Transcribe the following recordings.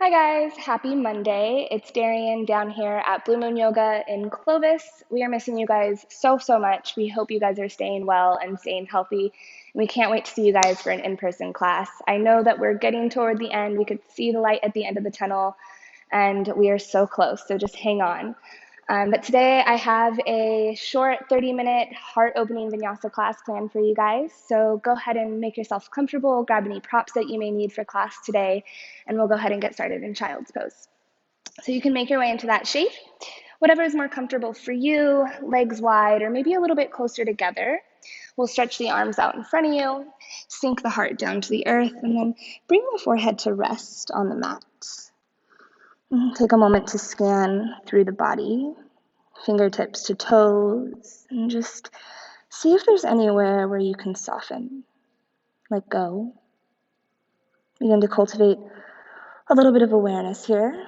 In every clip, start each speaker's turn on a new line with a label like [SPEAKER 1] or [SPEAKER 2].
[SPEAKER 1] Hi guys, happy Monday. It's Darrion down here at Blue Moon Yoga in Clovis. We are missing you guys so much. We hope you guys are staying well and staying healthy. We can't wait to see you guys for an in-person class. I know that we're getting toward the end. We could see the light at the end of the tunnel and we are so close, so just hang on. But today I have a short 30-minute heart-opening vinyasa class planned for you guys. So go ahead and make yourself comfortable, grab any props that you may need for class today, and we'll go ahead and get started in child's pose. So you can make your way into that shape, whatever is more comfortable for you, legs wide or maybe a little bit closer together. We'll stretch the arms out in front of you, sink the heart down to the earth, and then bring the forehead to rest on the mat. Take a moment to scan through the body, fingertips to toes, and just see if there's anywhere where you can soften, let go. Begin to cultivate a little bit of awareness here.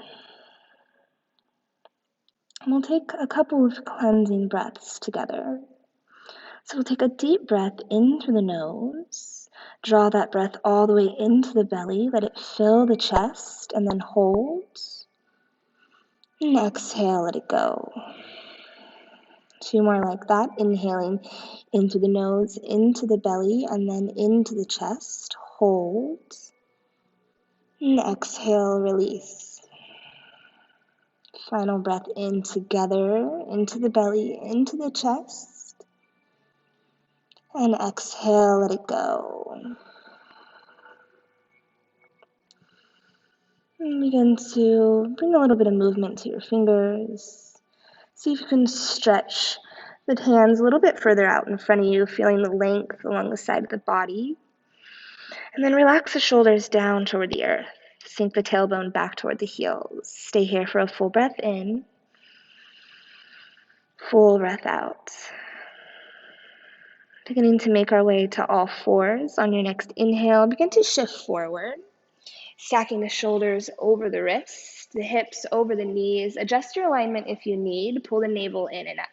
[SPEAKER 1] And we'll take a couple of cleansing breaths together. So we'll take a deep breath in through the nose, draw that breath all the way into the belly, let it fill the chest, and then hold. And exhale, let it go. Two more like that, inhaling into the nose, into the belly, and then into the chest. Hold. And exhale, release. Final breath in together, into the belly, into the chest. And exhale, let it go. And begin to bring a little bit of movement to your fingers. See if you can stretch the hands a little bit further out in front of you, feeling the length along the side of the body. And then relax the shoulders down toward the earth. Sink the tailbone back toward the heels. Stay here for a full breath in. Full breath out. Beginning to make our way to all fours. On your next inhale, begin to shift forward. Stacking the shoulders over the wrists, the hips over the knees. Adjust your alignment if you need. Pull the navel in and up.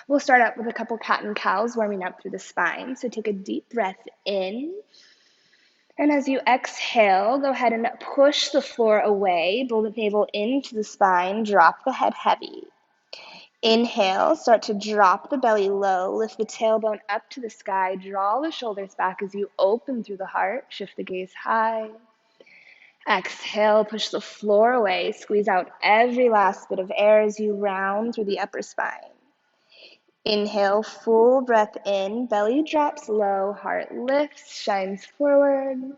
[SPEAKER 1] We'll start out with a couple cat and cows warming up through the spine. So take a deep breath in. And as you exhale, go ahead and push the floor away. Pull the navel into the spine. Drop the head heavy. Inhale, start to drop the belly low. Lift the tailbone up to the sky. Draw the shoulders back as you open through the heart. Shift the gaze high. Exhale, push the floor away. Squeeze out every last bit of air as you round through the upper spine. Inhale, full breath in. Belly drops low. Heart lifts, shines forward.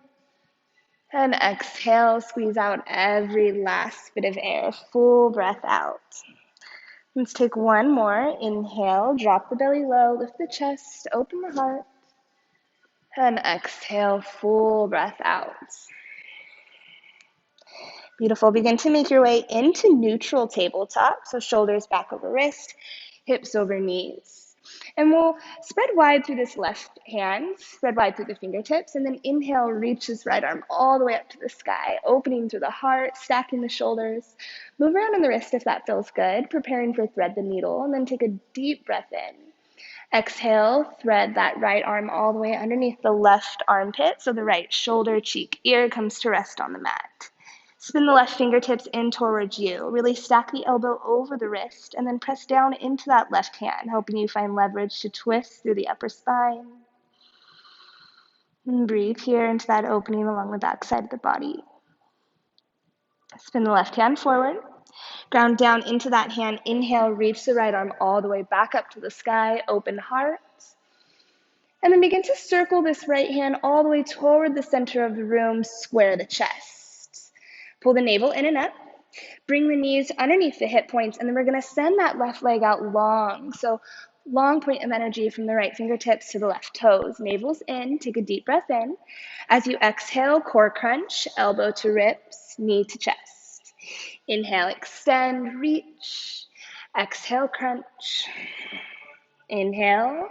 [SPEAKER 1] And exhale, squeeze out every last bit of air. Full breath out. Let's take one more. Inhale, drop the belly low. Lift the chest, open the heart. And exhale, full breath out. Beautiful. Begin to make your way into neutral tabletop. So shoulders back over wrist, hips over knees. And we'll spread wide through this left hand, spread wide through the fingertips, and then inhale, reach this right arm all the way up to the sky, opening through the heart, stacking the shoulders. Move around in the wrist if that feels good, preparing for thread the needle, and then take a deep breath in. Exhale, thread that right arm all the way underneath the left armpit, so the right shoulder, cheek, ear comes to rest on the mat. Spin the left fingertips in towards you. Really stack the elbow over the wrist and then press down into that left hand, helping you find leverage to twist through the upper spine. And breathe here into that opening along the back side of the body. Spin the left hand forward. Ground down into that hand. Inhale, reach the right arm all the way back up to the sky. Open heart. And then begin to circle this right hand all the way toward the center of the room. Square the chest. Pull the navel in and up. Bring the knees underneath the hip points, and then we're going to send that left leg out long. So long point of energy from the right fingertips to the left toes. Navel's in. Take a deep breath in. As you exhale, core crunch, elbow to ribs, knee to chest. Inhale, extend, reach. Exhale, crunch. Inhale,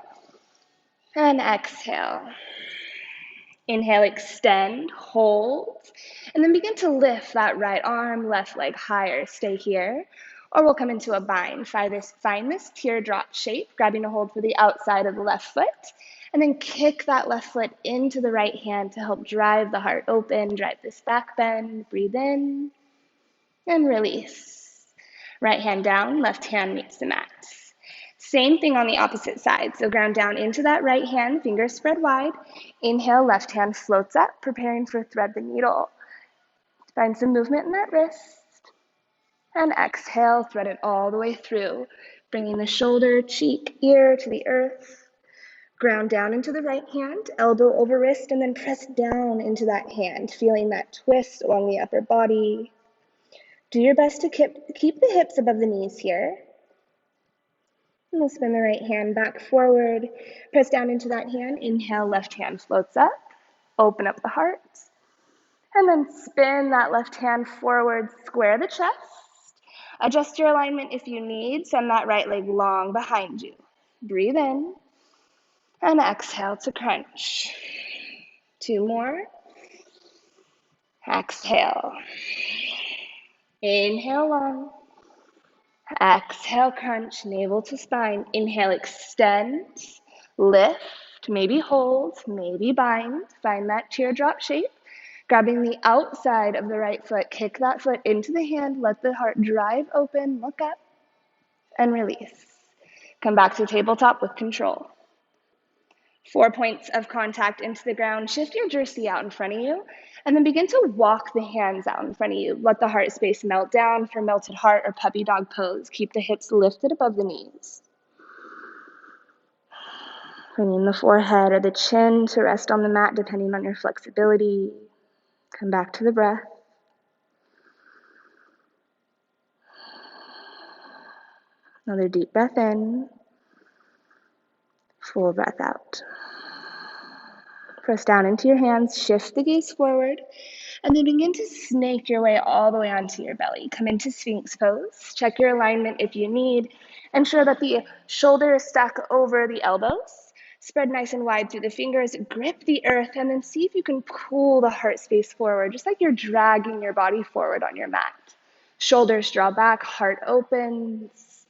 [SPEAKER 1] and exhale. Inhale, extend, hold, and then begin to lift that right arm, left leg higher. Stay here, or we'll come into a bind. Find this teardrop shape, grabbing a hold for the outside of the left foot, and then kick that left foot into the right hand to help drive the heart open, drive this back bend. Breathe in, And release. Right hand down, left hand meets the mat. Same thing on the opposite side. So ground down into that right hand, fingers spread wide. Inhale, left hand floats up, preparing for thread the needle. Find some movement in that wrist. And exhale, thread it all the way through, bringing the shoulder, cheek, ear to the earth. Ground down into the right hand, elbow over wrist, and then press down into that hand, feeling that twist along the upper body. Do your best to keep the hips above the knees here. And we'll spin the right hand back forward. Press down into that hand. Inhale, left hand floats up. Open up the heart. And then spin that left hand forward, square the chest. Adjust your alignment if you need. Send that right leg long behind you. Breathe in. And exhale to crunch. 2 more. Exhale. Inhale long. Exhale, crunch, navel to spine. Inhale, extend, lift, maybe hold, maybe bind. Find that teardrop shape. Grabbing the outside of the right foot, kick that foot into the hand, let the heart drive open, look up, and release. Come back to tabletop with control. 4 points of contact into the ground. Shift your jersey out in front of you, and then begin to walk the hands out in front of you. Let the heart space melt down for melted heart or puppy dog pose. Keep the hips lifted above the knees. Bringing the forehead or the chin to rest on the mat, depending on your flexibility. Come back to the breath. Another deep breath in. Full breath out. Press down into your hands, shift the gaze forward, and then begin to snake your way all the way onto your belly. Come into Sphinx pose. Check your alignment if you need. Ensure that the shoulders stack over the elbows. Spread nice and wide through the fingers. Grip the earth, and then see if you can pull the heart space forward, just like you're dragging your body forward on your mat. Shoulders draw back, heart opens.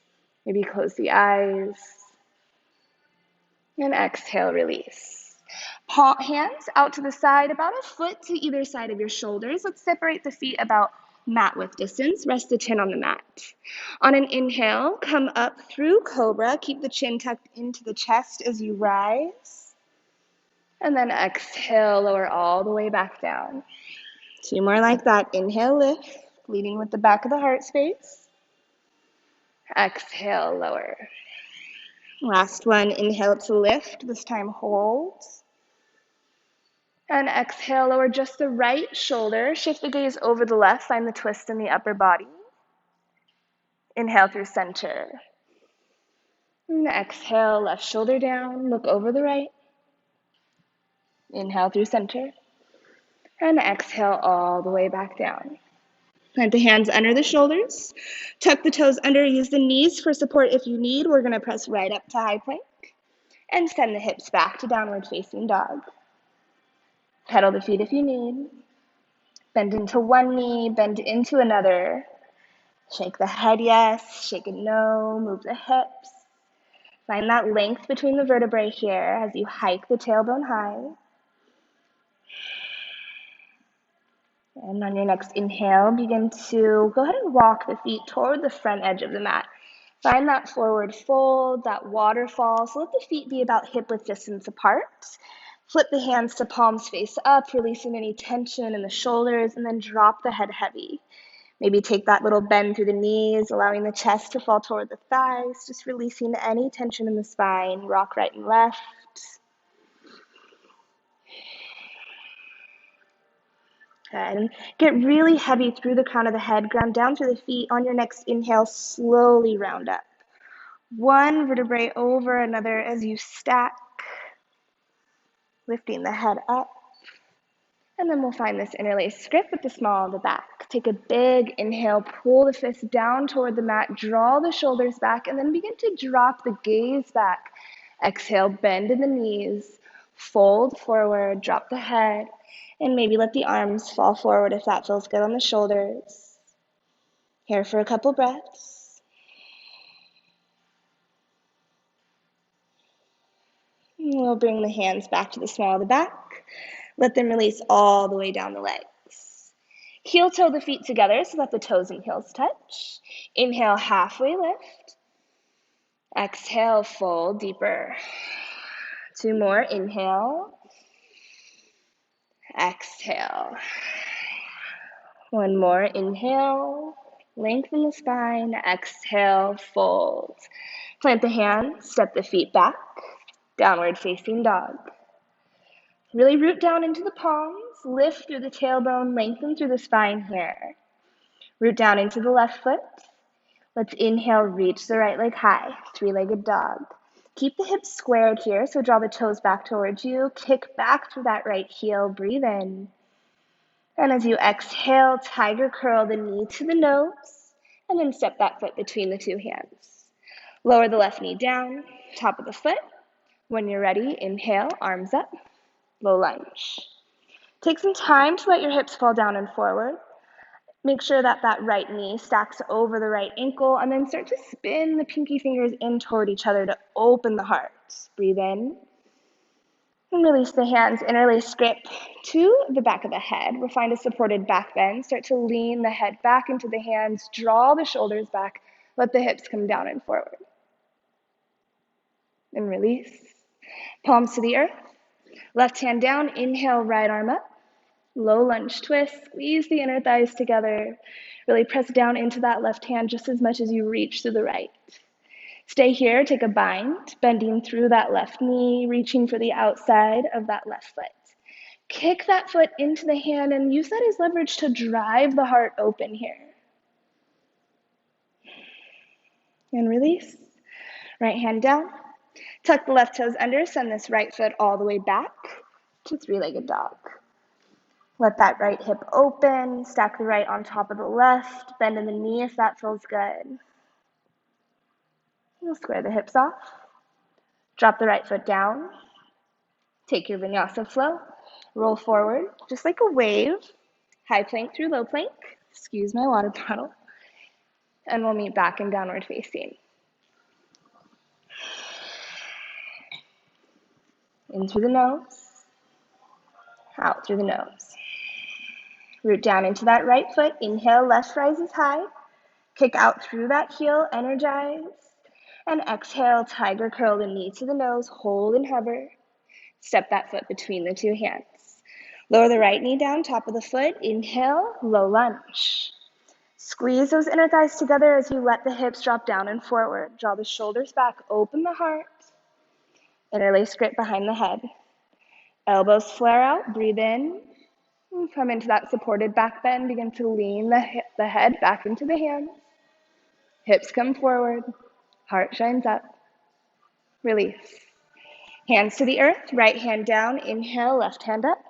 [SPEAKER 1] Maybe close the eyes. And exhale, release. Hands out to the side, about a foot to either side of your shoulders. Let's separate the feet about mat width distance. Rest the chin on the mat. On an inhale, come up through cobra. Keep the chin tucked into the chest as you rise. And then exhale, lower all the way back down. 2 more like that. Inhale, lift, leading with the back of the heart space. Exhale, lower. Last one, inhale to lift. This time hold. And exhale, lower just the right shoulder. Shift the gaze over the left. Find the twist in the upper body. Inhale through center. And exhale, left shoulder down. Look over the right. Inhale through center. And exhale all the way back down. Plant the hands under the shoulders. Tuck the toes under. Use the knees for support if you need. We're going to press right up to high plank. And send the hips back to downward facing dog. Pedal the feet if you need. Bend into one knee, bend into another. Shake the head, yes. Shake it, no. Move the hips. Find that length between the vertebrae here as you hike the tailbone high. And on your next inhale, begin to go ahead and walk the feet toward the front edge of the mat. Find that forward fold, that waterfall. So let the feet be about hip width distance apart. Flip the hands to palms face up, releasing any tension in the shoulders, and then drop the head heavy. Maybe take that little bend through the knees, allowing the chest to fall toward the thighs, just releasing any tension in the spine. Rock right and left. Good. And get really heavy through the crown of the head. Ground down through the feet. On your next inhale, slowly round up. One vertebrae over another as you stack, lifting the head up. And then we'll find this interlace grip with the small of the back. Take a big inhale, pull the fists down toward the mat, draw the shoulders back, and then begin to drop the gaze back. Exhale, bend in the knees, fold forward, drop the head, and maybe let the arms fall forward if that feels good on the shoulders. Here for a couple breaths. And we'll bring the hands back to the small of the back. Let them release all the way down the legs. Heel toe the feet together so that the toes and heels touch. Inhale, halfway lift. Exhale, fold deeper. 2 more, inhale. Exhale. 1 more, inhale. Lengthen the spine, exhale, fold. Plant the hands, step the feet back. Downward facing dog. Really root down into the palms, lift through the tailbone, lengthen through the spine here. Root down into the left foot. Let's inhale, reach the right leg high, 3-legged dog. Keep the hips squared here, so draw the toes back towards you. Kick back through that right heel, breathe in. And as you exhale, tiger curl the knee to the nose, and then step that foot between the 2 hands. Lower the left knee down, top of the foot. When you're ready, inhale, arms up, low lunge. Take some time to let your hips fall down and forward. Make sure that that right knee stacks over the right ankle, and then start to spin the pinky fingers in toward each other to open the heart. Breathe in. And release the hands, interlace grip to the back of the head. We'll find a supported back bend. Start to lean the head back into the hands, draw the shoulders back, let the hips come down and forward. And release. Palms to the earth. Left hand down, inhale, right arm up. Low lunge twist, squeeze the inner thighs together. Really press down into that left hand just as much as you reach through the right. Stay here, take a bind, bending through that left knee, reaching for the outside of that left foot. Kick that foot into the hand and use that as leverage to drive the heart open here. And release. Right hand down. Tuck the left toes under, send this right foot all the way back to 3-legged dog. Let that right hip open, stack the right on top of the left, bend in the knee if that feels good. You'll square the hips off. Drop the right foot down. Take your vinyasa flow. Roll forward, just like a wave. High plank through low plank. Excuse my water bottle. And we'll meet back in downward facing. In through the nose. Out through the nose. Root down into that right foot. Inhale, left rises high. Kick out through that heel, energize. And exhale, tiger curl the knee to the nose, hold and hover. Step that foot between the 2 hands. Lower the right knee down, top of the foot. Inhale, low lunge. Squeeze those inner thighs together as you let the hips drop down and forward. Draw the shoulders back, open the heart. Interlace grip behind the head. Elbows flare out, breathe in. And come into that supported back bend. Begin to lean the head back into the hands. Hips come forward. Heart shines up. Release. Hands to the earth, right hand down. Inhale, left hand up.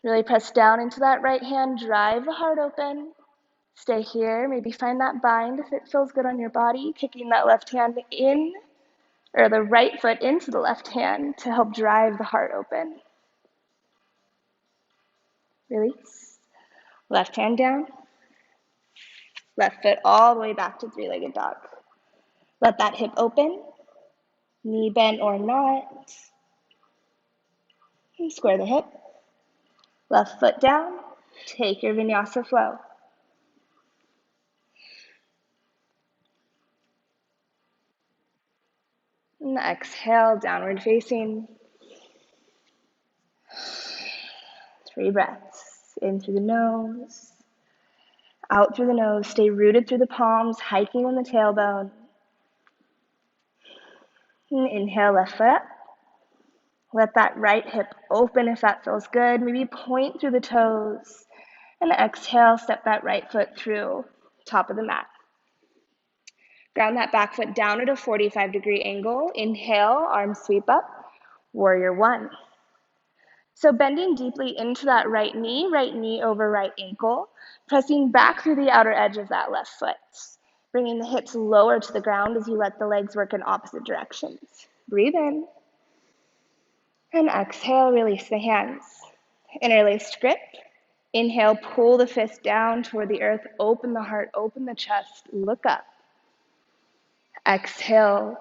[SPEAKER 1] Really press down into that right hand. Drive the heart open. Stay here. Maybe find that bind if it feels good on your body. Kicking that left hand in, or the right foot into the left hand to help drive the heart open. Release. Left hand down. Left foot all the way back to 3-legged dog. Let that hip open. Knee bent or not. And square the hip. Left foot down. Take your vinyasa flow. And exhale, downward facing. 3 breaths. In through the nose. Out through the nose. Stay rooted through the palms, hiking in the tailbone. And inhale, left foot up. Let that right hip open if that feels good. Maybe point through the toes. And exhale, step that right foot through, top of the mat. Ground that back foot down at a 45-degree angle. Inhale, arms sweep up. Warrior 1. So bending deeply into that right knee over right ankle, pressing back through the outer edge of that left foot. Bringing the hips lower to the ground as you let the legs work in opposite directions. Breathe in. And exhale, release the hands. Interlaced grip. Inhale, pull the fist down toward the earth. Open the heart, open the chest. Look up. Exhale,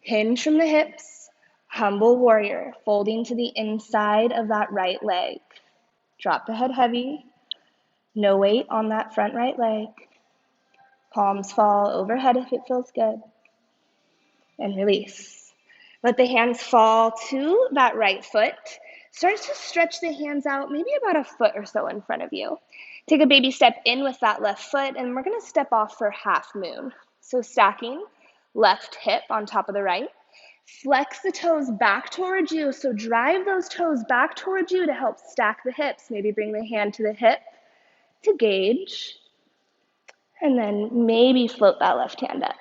[SPEAKER 1] hinge from the hips. Humble warrior, folding to the inside of that right leg. Drop the head heavy. No weight on that front right leg. Palms fall overhead if it feels good. And release. Let the hands fall to that right foot. Start to stretch the hands out, maybe about a foot or so in front of you. Take a baby step in with that left foot, and we're gonna step off for half moon. So stacking, left hip on top of the right. Flex the toes back towards you, so drive those toes back towards you to help stack the hips. Maybe bring the hand to the hip to gauge, and then maybe float that left hand up.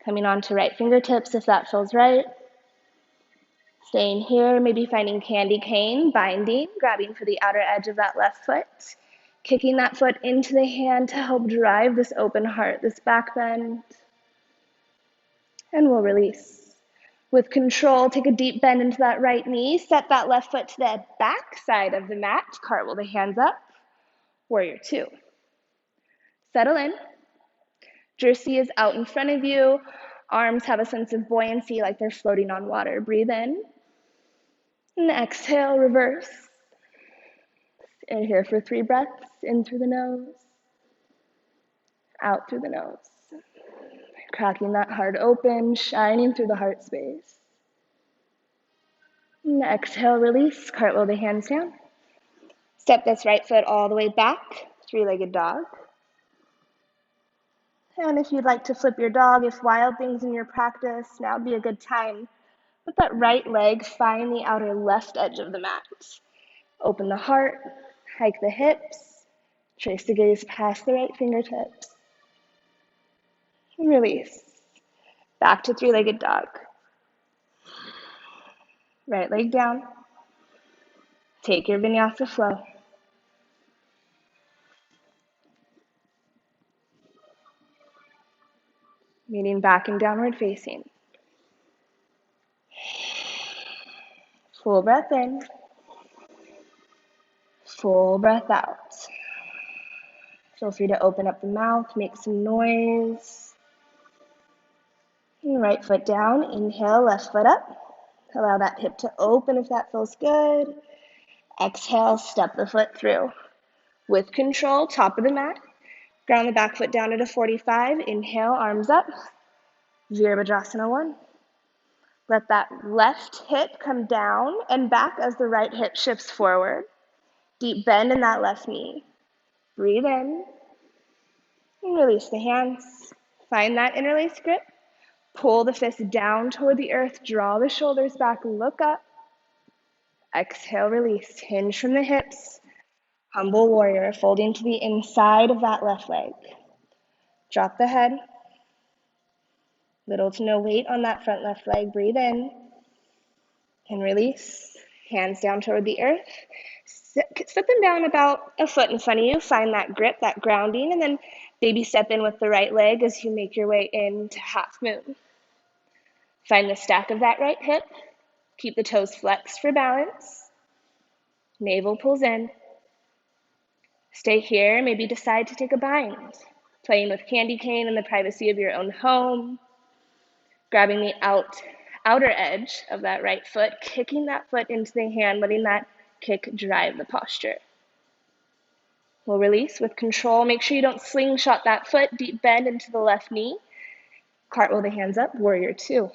[SPEAKER 1] Coming on to right fingertips if that feels right. Staying here, maybe finding candy cane, binding, grabbing for the outer edge of that left foot, kicking that foot into the hand to help drive this open heart, this back bend, and we'll release. With control, take a deep bend into that right knee, set that left foot to the back side of the mat, cartwheel the hands up, warrior two. Settle in. Jersey is out in front of you. Arms have a sense of buoyancy like they're floating on water. Breathe in. And exhale, reverse. And here for 3 breaths. In through the nose. Out through the nose. Cracking that heart open, shining through the heart space. And exhale, release. Cartwheel the hands down. Step this right foot all the way back. 3-legged dog. And if you'd like to flip your dog, if wild things in your practice, now would be a good time. Let that right leg find the outer left edge of the mat. Open the heart, hike the hips, trace the gaze past the right fingertips. Release. Back to 3-legged dog. Right leg down. Take your vinyasa flow. Meeting back in downward facing. Full breath in. Full breath out. Feel free to open up the mouth, make some noise. And right foot down, inhale, left foot up. Allow that hip to open if that feels good. Exhale, step the foot through. With control, top of the mat. Ground the back foot down at a 45. Inhale, arms up. Virabhadrasana 1. Let that left hip come down and back as the right hip shifts forward. Deep bend in that left knee. Breathe in. And release the hands. Find that interlace grip. Pull the fists down toward the earth. Draw the shoulders back. Look up. Exhale, release. Hinge from the hips. Humble warrior, folding to the inside of that left leg. Drop the head. Little to no weight on that front left leg. Breathe in. And release. Hands down toward the earth. Set them down about a foot in front of you. Find that grip, that grounding, and then baby step in with the right leg as you make your way into half moon. Find the stack of that right hip. Keep the toes flexed for balance. Navel pulls in. Stay here. Maybe decide to take a bind. Playing with candy cane in the privacy of your own home. Grabbing the outer edge of that right foot, kicking that foot into the hand, letting that kick drive the posture. We'll release with control. Make sure you don't slingshot that foot. Deep bend into the left knee. Cartwheel the hands up. Warrior two.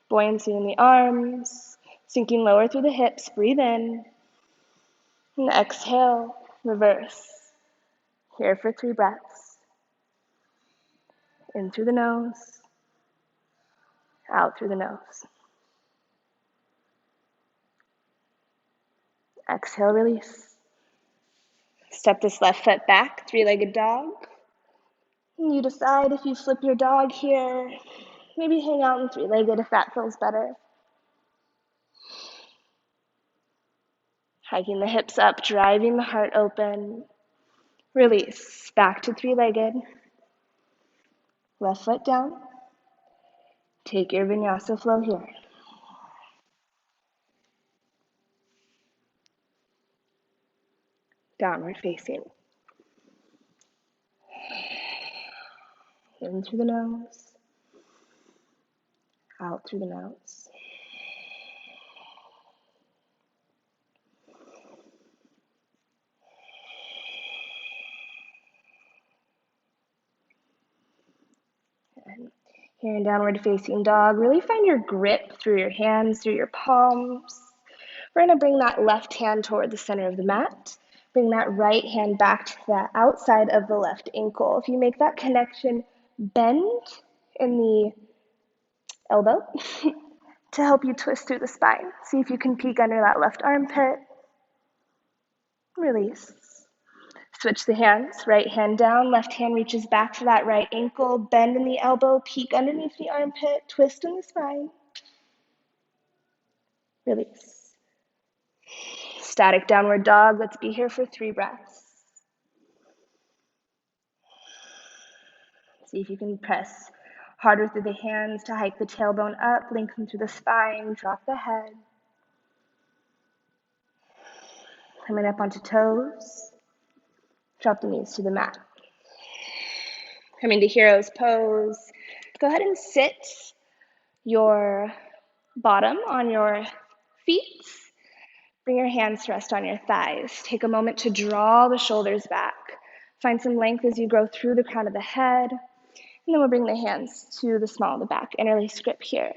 [SPEAKER 1] Buoyancy in the arms. Sinking lower through the hips. Breathe in. And exhale. Reverse. Here for 3 breaths. In through the nose. Out through the nose. Exhale, release. Step this left foot back, 3-legged dog. And you decide if you flip your dog here, maybe hang out in 3-legged if that feels better. Hiking the hips up, driving the heart open. Release, back to 3-legged. Left foot down. Take your vinyasa flow here. Downward facing. In through the nose. Out through the nose. Here in downward facing dog, really find your grip through your hands, through your palms. We're going to bring that left hand toward the center of the mat. Bring that right hand back to the outside of the left ankle. If you make that connection, bend in the elbow to help you twist through the spine. See if you can peek under that left armpit. Release. Switch the hands, right hand down, left hand reaches back for that right ankle, bend in the elbow, peek underneath the armpit, twist in the spine. Release. Static downward dog, let's be here for 3 breaths. See if you can press harder through the hands to hike the tailbone up, lengthen through the spine, drop the head. Coming up onto toes, drop the knees to the mat. Coming to hero's pose, go ahead and sit your bottom on your feet. Bring your hands to rest on your thighs. Take a moment to draw the shoulders back. Find some length as you grow through the crown of the head. And then we'll bring the hands to the small of the back. Interlace grip here.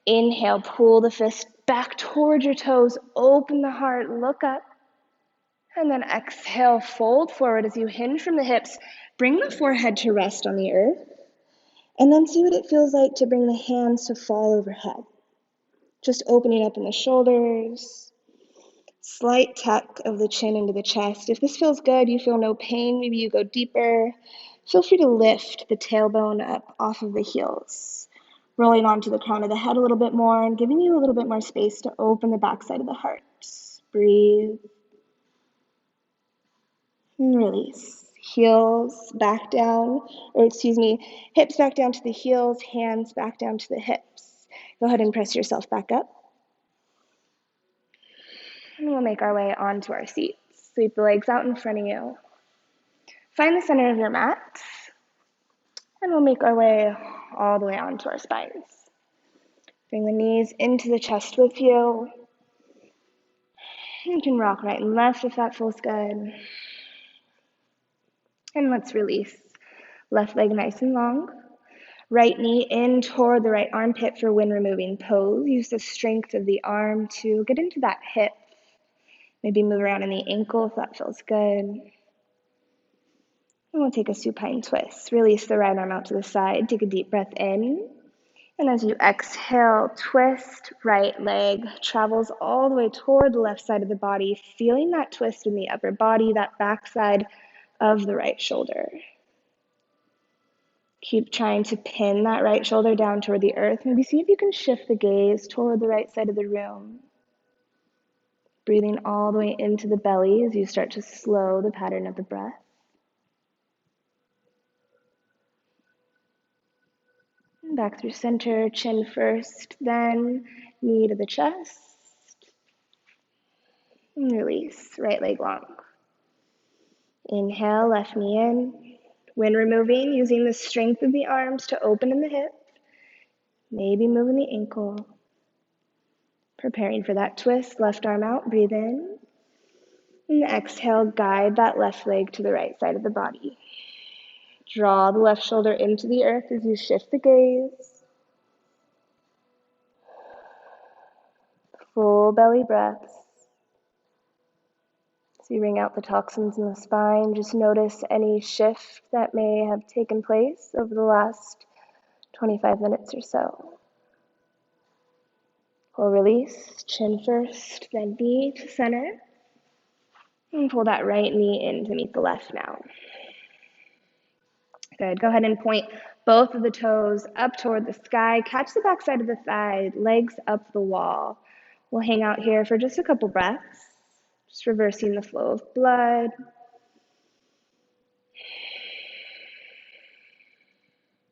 [SPEAKER 1] Inhale, pull the fist back toward your toes. Open the heart, look up. And then exhale, fold forward as you hinge from the hips. Bring the forehead to rest on the earth. And then see what it feels like to bring the hands to fall overhead. Just opening up in the shoulders. Slight tuck of the chin into the chest. If this feels good, you feel no pain, maybe you go deeper. Feel free to lift the tailbone up off of the heels. Rolling onto the crown of the head a little bit more and giving you a little bit more space to open the backside of the heart. Breathe. And release. Heels back down, hips back down to the heels, hands back down to the hips. Go ahead and press yourself back up. And we'll make our way onto our seats. Sweep the legs out in front of you. Find the center of your mat. And we'll make our way all the way onto our spines. Bring the knees into the chest with you. You can rock right and left if that feels good. And let's release. Left leg nice and long. Right knee in toward the right armpit for wind removing pose. Use the strength of the arm to get into that hip. Maybe move around in the ankle if that feels good. And we'll take a supine twist. Release the right arm out to the side. Take a deep breath in. And as you exhale, twist, right leg travels all the way toward the left side of the body, feeling that twist in the upper body, that back side of the right shoulder. Keep trying to pin that right shoulder down toward the earth. Maybe see if you can shift the gaze toward the right side of the room. Breathing all the way into the belly as you start to slow the pattern of the breath. And back through center, chin first, then knee to the chest. And release, right leg long. Inhale, left knee in. When removing, using the strength of the arms to open in the hip. Maybe moving the ankle. Preparing for that twist, left arm out, breathe in. And exhale, guide that left leg to the right side of the body. Draw the left shoulder into the earth as you shift the gaze. Full belly breaths. As you wring out the toxins in the spine, just notice any shift that may have taken place over the last 25 minutes or so. We'll release, chin first, then knee to center. And pull that right knee in to meet the left now. Good. Go ahead and point both of the toes up toward the sky. Catch the back side of the thigh, legs up the wall. We'll hang out here for just a couple breaths, just reversing the flow of blood.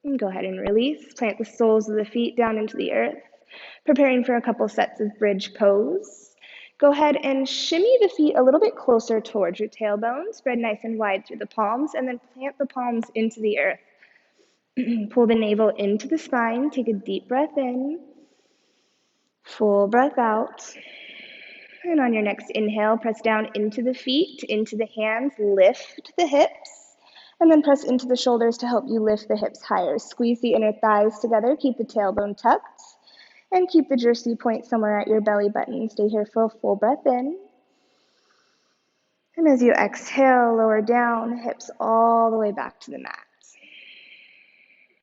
[SPEAKER 1] And go ahead and release. Plant the soles of the feet down into the earth, preparing for a couple sets of bridge pose. Go ahead and shimmy the feet a little bit closer towards your tailbone. Spread nice and wide through the palms, and then plant the palms into the earth. Pull the navel into the spine. Take a deep breath in. Full breath out. And on your next inhale, press down into the feet, into the hands. Lift the hips. And then press into the shoulders to help you lift the hips higher. Squeeze the inner thighs together, keep the tailbone tucked, and keep the jersey point somewhere at your belly button. Stay here for a full breath in. And as you exhale, lower down, hips all the way back to the mat.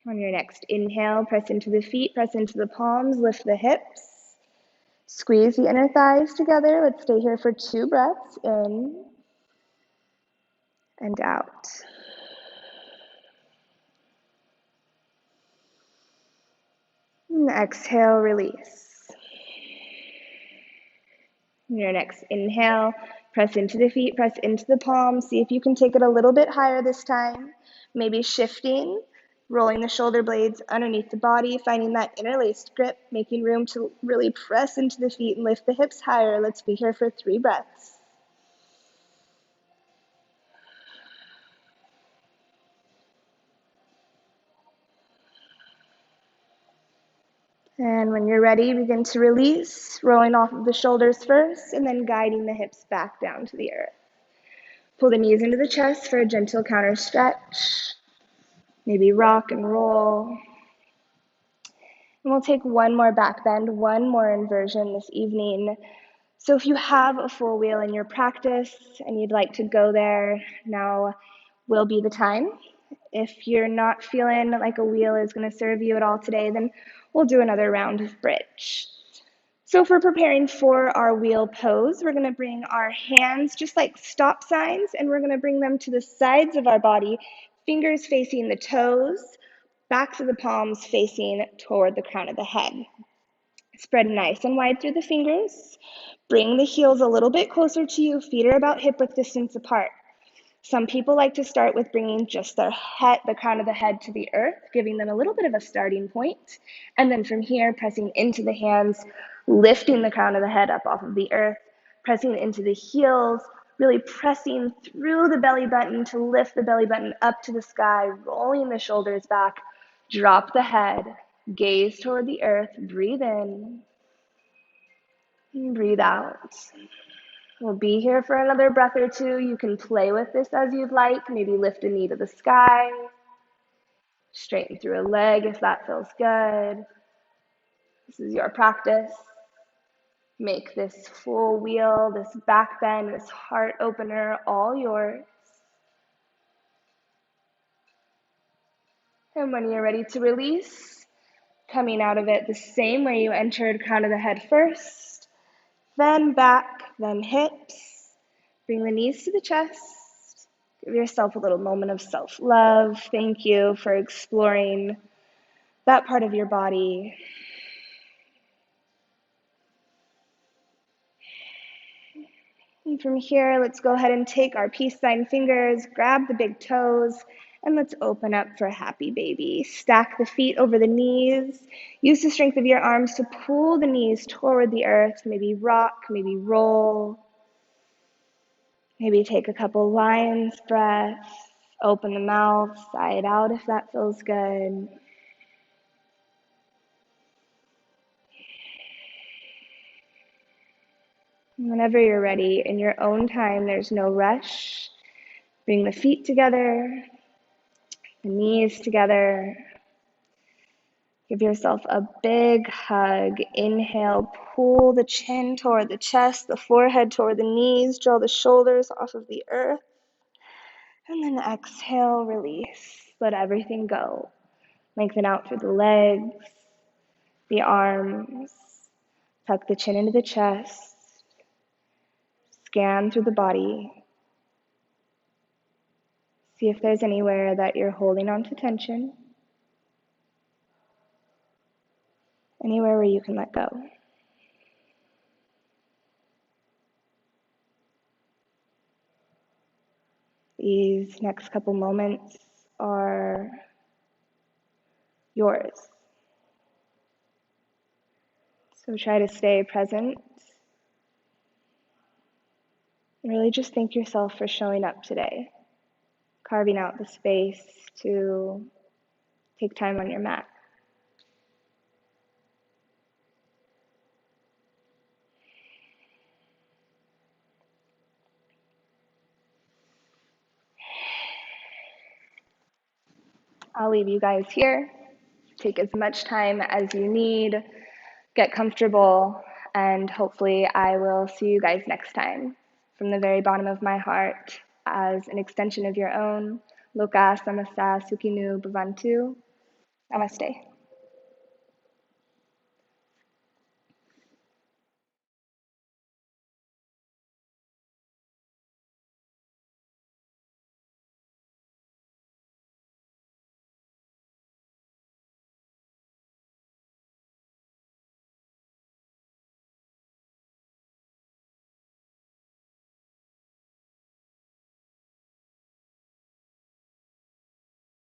[SPEAKER 1] On your next inhale, press into the feet, press into the palms, lift the hips. Squeeze the inner thighs together. Let's stay here for 2 breaths, in and out. And exhale, release. On your next inhale, press into the feet, press into the palms. See if you can take it a little bit higher this time. Maybe shifting, rolling the shoulder blades underneath the body, finding that interlaced grip, making room to really press into the feet and lift the hips higher. Let's be here for 3 breaths. And when you're ready, begin to release, rolling off of the shoulders first, and then guiding the hips back down to the earth. Pull the knees into the chest for a gentle counter stretch. Maybe rock and roll. And we'll take one more back bend, one more inversion this evening. So if you have a full wheel in your practice and you'd like to go there, now will be the time. If you're not feeling like a wheel is going to serve you at all today, then we'll do another round of bridge. So if we're preparing for our wheel pose, we're going to bring our hands just like stop signs, and we're going to bring them to the sides of our body, fingers facing the toes, backs of the palms facing toward the crown of the head. Spread nice and wide through the fingers. Bring the heels a little bit closer to you. Feet are about hip width distance apart. Some people like to start with bringing just their head, the crown of the head, to the earth, giving them a little bit of a starting point. And then from here, pressing into the hands, lifting the crown of the head up off of the earth, pressing into the heels, really pressing through the belly button to lift the belly button up to the sky, rolling the shoulders back, drop the head, gaze toward the earth, breathe in, and breathe out. We'll be here for another breath or two. You can play with this as you'd like. Maybe lift a knee to the sky. Straighten through a leg if that feels good. This is your practice. Make this full wheel, this back bend, this heart opener all yours. And when you're ready to release, coming out of it the same way you entered, crown of the head first, then back, then hips. Bring the knees to the chest. Give yourself a little moment of self-love. Thank you for exploring that part of your body. And from here, let's go ahead and take our peace sign fingers, grab the big toes, and let's open up for a happy baby. Stack the feet over the knees. Use the strength of your arms to pull the knees toward the earth. Maybe rock, maybe roll. Maybe take a couple lion's breaths. Open the mouth, sigh it out if that feels good. Whenever you're ready, in your own time, there's no rush. Bring the feet together, the knees together. Give yourself a big hug. Inhale, pull the chin toward the chest, the forehead toward the knees, draw the shoulders off of the earth. And then exhale, release. Let everything go. Lengthen out through the legs, the arms. Tuck the chin into the chest. Scan through the body. See if there's anywhere that you're holding on to tension. Anywhere where you can let go. These next couple moments are yours. So try to stay present. Really just thank yourself for showing up today, carving out the space to take time on your mat. I'll leave you guys here. Take as much time as you need, get comfortable, and hopefully I will see you guys next time. From the very bottom of my heart, as an extension of your own, Loka Samasta Sukhinu Bhavantu. Namaste.